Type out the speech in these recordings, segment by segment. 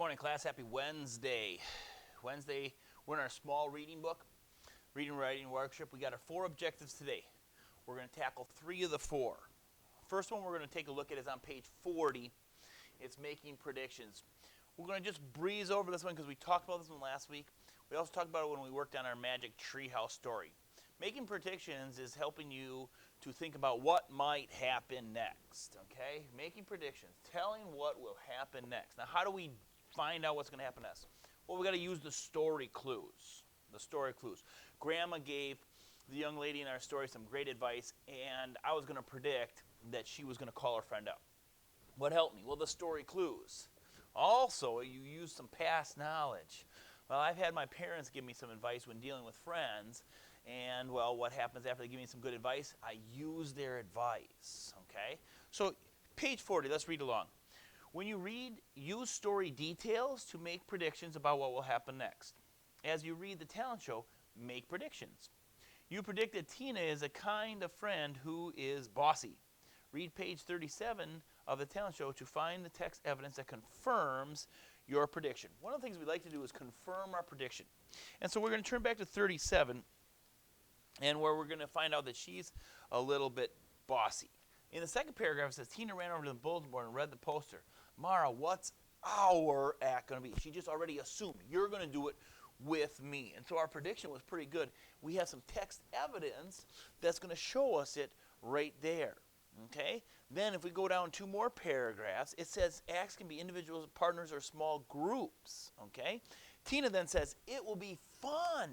morning, class. Happy Wednesday. Wednesday, we're in our small reading book, reading writing workshop. We got our 4 objectives today. We're going to tackle 3 of the 4. First one we're going to take a look at is on page 40. It's making predictions. We're going to just breeze over this one because we talked about this one last week. We also talked about it when we worked on our Magic Treehouse story. Making predictions is helping you to think about what might happen next, okay? Making predictions, telling what will happen next. Now, how do we find out what's going to happen next? Well, we got to use the story clues. The story clues. Grandma gave the young lady in our story some great advice, and I was going to predict that she was going to call her friend up. What helped me? Well, the story clues. Also, you use some past knowledge. Well, I've had my parents give me some advice when dealing with friends, and, well, what happens after they give me some good advice? I use their advice, okay? So, page 40, let's read along. When you read, use story details to make predictions about what will happen next. As you read the talent show, make predictions. You predict that Tina is a kind of friend who is bossy. Read page 37 of the talent show to find the text evidence that confirms your prediction. One of the things we like to do is confirm our prediction. And so we're going to turn back to 37, and where we're going to find out that she's a little bit bossy. In the second paragraph, it says, Tina ran over to the bulletin board and read the poster. Mara, what's our act going to be? She just already assumed you're going to do it with me. And so our prediction was pretty good. We have some text evidence that's going to show us it right there. Okay? Then if we go down 2 more paragraphs, it says acts can be individuals, partners, or small groups. Okay? Tina then says, it will be fun.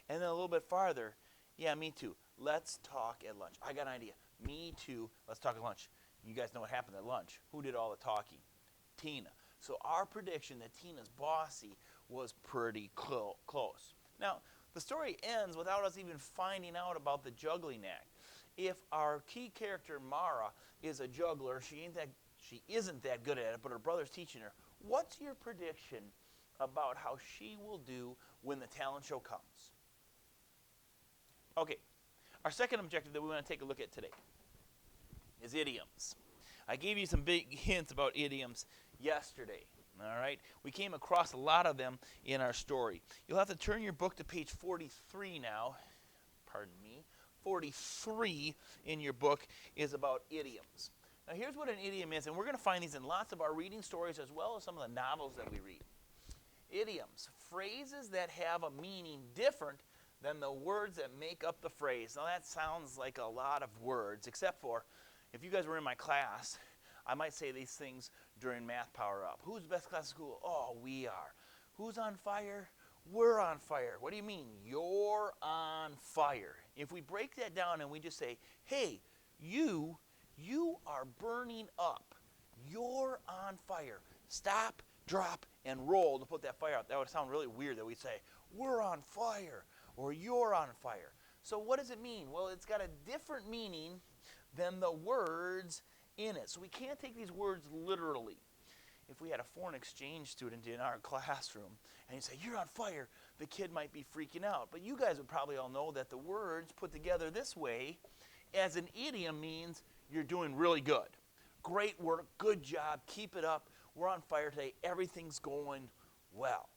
And then a little bit farther, yeah, me too. Let's talk at lunch. I got an idea. Me too. Let's talk at lunch. You guys know what happened at lunch. Who did all the talking? Tina. So our prediction that Tina's bossy was pretty close. Now, the story ends without us even finding out about the juggling act. If our key character, Mara, is a juggler, she isn't that good at it, but her brother's teaching her, what's your prediction about how she will do when the talent show comes? Okay, our second objective that we want to take a look at today is idioms. I gave you some big hints about idioms yesterday. All right, we came across a lot of them in our story. You'll have to turn your book to page 43 now. Pardon me. 43 in your book is about idioms. Now here's what an idiom is, and we're going to find these in lots of our reading stories as well as some of the novels that we read. Idioms, phrases that have a meaning different than the words that make up the phrase. Now that sounds like a lot of words, except for if you guys were in my class, I might say these things during Math Power Up. Who's the best class in school? Oh, we are. Who's on fire? We're on fire. What do you mean? You're on fire. If we break that down and we just say, hey, you are burning up. You're on fire. Stop, drop, and roll to put that fire out. That would sound really weird that we say, we're on fire, or you're on fire. So what does it mean? Well, it's got a different meaning than the words in it. So we can't take these words literally. If we had a foreign exchange student in our classroom and you say, you're on fire, the kid might be freaking out. But you guys would probably all know that the words put together this way as an idiom means you're doing really good. Great work, good job, keep it up. We're on fire today, everything's going well.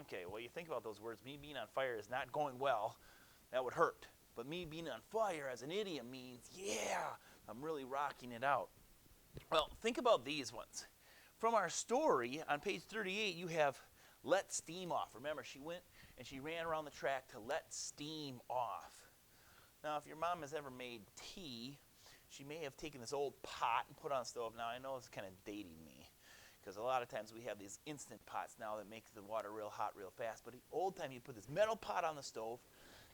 Okay, well, you think about those words. Me being on fire is not going well. That would hurt. But me being on fire as an idiom means, yeah, I'm really rocking it out. Well, think about these ones. From our story, on page 38, you have let steam off. Remember, she went and she ran around the track to let steam off. Now, if your mom has ever made tea, she may have taken this old pot and put it on the stove. Now, I know it's kind of dating me, because a lot of times we have these instant pots now that make the water real hot real fast. But the old time, you put this metal pot on the stove,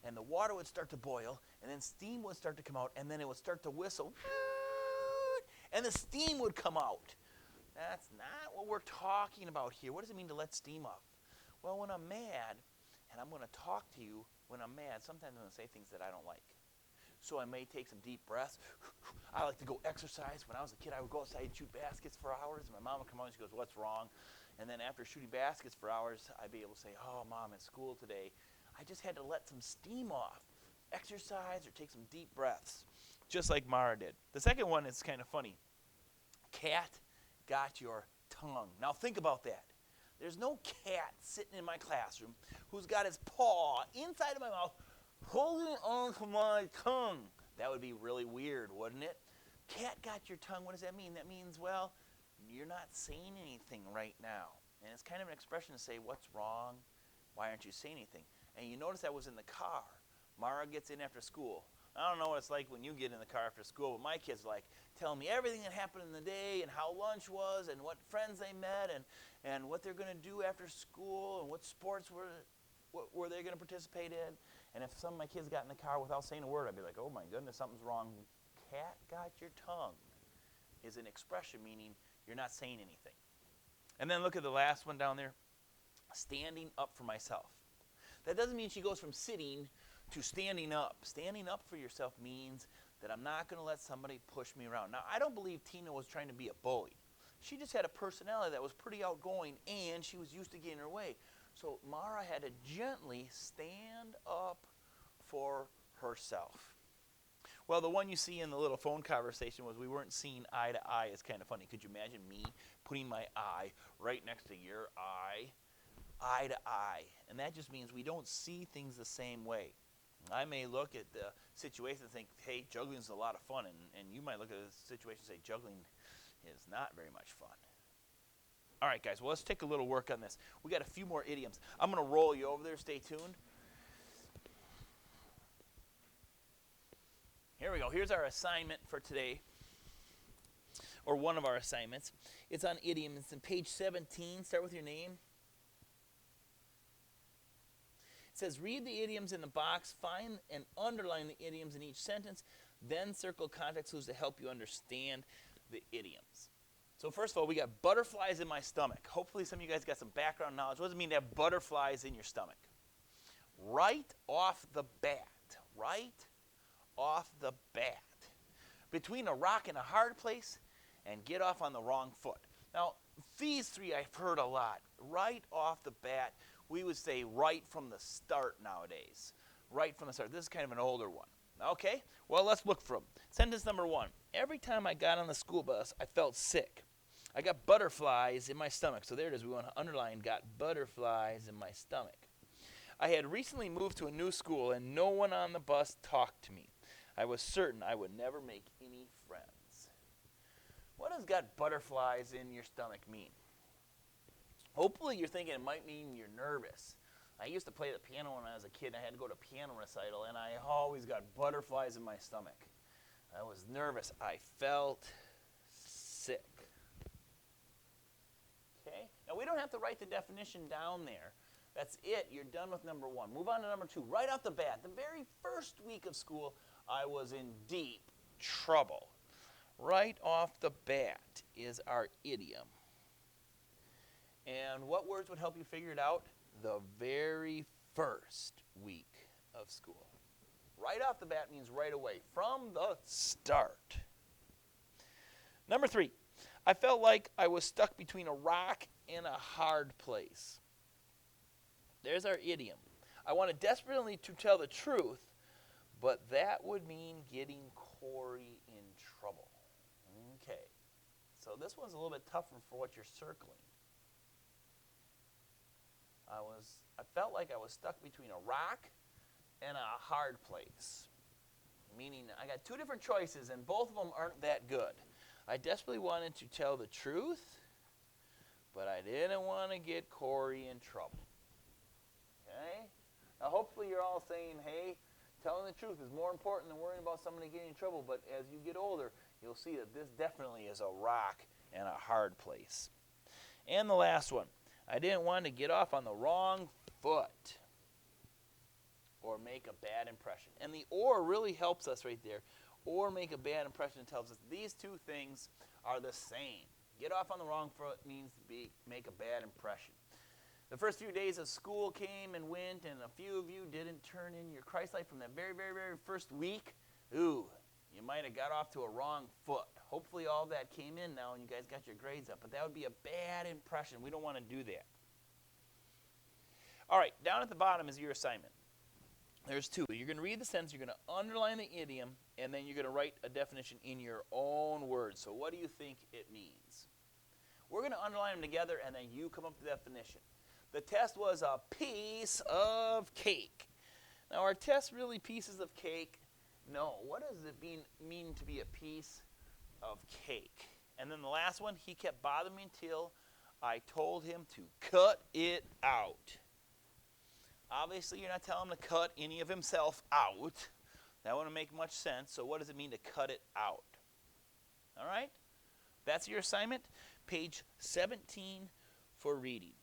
and the water would start to boil, and then steam would start to come out, and then it would start to whistle, and the steam would come out. That's not what we're talking about here. What does it mean to let steam off? Well, when I'm mad, and I'm going to talk to you when I'm mad, sometimes I'm going to say things that I don't like. So I may take some deep breaths. I like to go exercise. When I was a kid, I would go outside and shoot baskets for hours. And my mom would come home and she goes, what's wrong? And then after shooting baskets for hours, I'd be able to say, oh, Mom, at school today, I just had to let some steam off. Exercise or take some deep breaths, just like Mara did. The second one is kind of funny. Cat got your tongue. Now think about that. There's no cat sitting in my classroom who's got his paw inside of my mouth holding on to my tongue. That would be really weird, wouldn't it? Cat got your tongue. What does that mean? That means, well, you're not saying anything right now. And it's kind of an expression to say, what's wrong? Why aren't you saying anything? And you notice that was in the car. Mara gets in after school. I don't know what it's like when you get in the car after school, but my kids like telling me everything that happened in the day and how lunch was and what friends they met and what they're going to do after school and what sports were they going to participate in. And if some of my kids got in the car without saying a word, I'd be like, oh my goodness, something's wrong. Cat got your tongue is an expression meaning you're not saying anything. And then look at the last one down there, standing up for myself. That doesn't mean she goes from sitting to standing up. Standing up for yourself means that I'm not going to let somebody push me around. Now, I don't believe Tina was trying to be a bully. She just had a personality that was pretty outgoing, and she was used to getting her way. So Mara had to gently stand up for herself. Well, the one you see in the little phone conversation was we weren't seeing eye to eye. It's kind of funny. Could you imagine me putting my eye right next to your eye to eye? And that just means we don't see things the same way. I may look at the situation and think, hey, juggling is a lot of fun. And you might look at the situation and say, juggling is not very much fun. All right, guys, well, let's take a little work on this. We got a few more idioms. I'm going to roll you over there. Stay tuned. Here we go. Here's our assignment for today, or one of our assignments. It's on idioms. It's on page 17. Start with your name. It says, read the idioms in the box, find and underline the idioms in each sentence, then circle context clues to help you understand the idioms. So first of all, we got butterflies in my stomach. Hopefully some of you guys got some background knowledge. What does it mean to have butterflies in your stomach? Right off the bat. Right off the bat. Between a rock and a hard place, and get off on the wrong foot. Now, these three I've heard a lot. Right off the bat. We would say right from the start nowadays. Right from the start. This is kind of an older one. Okay, well, let's look for them. Sentence number 1. Every time I got on the school bus, I felt sick. I got butterflies in my stomach. So there it is. We want to underline, got butterflies in my stomach. I had recently moved to a new school, and no one on the bus talked to me. I was certain I would never make any friends. What does got butterflies in your stomach mean? Hopefully you're thinking it might mean you're nervous. I used to play the piano when I was a kid. I had to go to piano recital, and I always got butterflies in my stomach. I was nervous. I felt sick. Okay? Now, we don't have to write the definition down there. That's it. You're done with number 1. Move on to number 2. Right off the bat, the very first week of school, I was in deep trouble. Right off the bat is our idiom. And what words would help you figure it out? The very first week of school. Right off the bat means right away, from the start. Number 3, I felt like I was stuck between a rock and a hard place. There's our idiom. I wanted desperately to tell the truth, but that would mean getting Corey in trouble. Okay, so this one's a little bit tougher for what you're circling. I felt like I was stuck between a rock and a hard place. Meaning I got 2 different choices and both of them aren't that good. I desperately wanted to tell the truth, but I didn't want to get Corey in trouble. Okay? Now hopefully you're all saying, hey, telling the truth is more important than worrying about somebody getting in trouble, but as you get older, you'll see that this definitely is a rock and a hard place. And the last one. I didn't want to get off on the wrong foot or make a bad impression. And the or really helps us right there. Or make a bad impression tells us these 2 things are the same. Get off on the wrong foot means make a bad impression. The first few days of school came and went, and a few of you didn't turn in your Christ life from that very, very, very first week. Ooh, you might have got off to a wrong foot. Hopefully all that came in now and you guys got your grades up, but that would be a bad impression. We don't want to do that. All right, down at the bottom is your assignment. There's 2. You're going to read the sentence, you're going to underline the idiom, and then you're going to write a definition in your own words. So what do you think it means? We're going to underline them together, and then you come up with the definition. The test was a piece of cake. Now, are tests really pieces of cake? No. What does it mean to be a piece of cake? And then the last one, he kept bothering me until I told him to cut it out. Obviously, you're not telling him to cut any of himself out. That wouldn't make much sense. So what does it mean to cut it out? All right? That's your assignment. Page 17 for reading.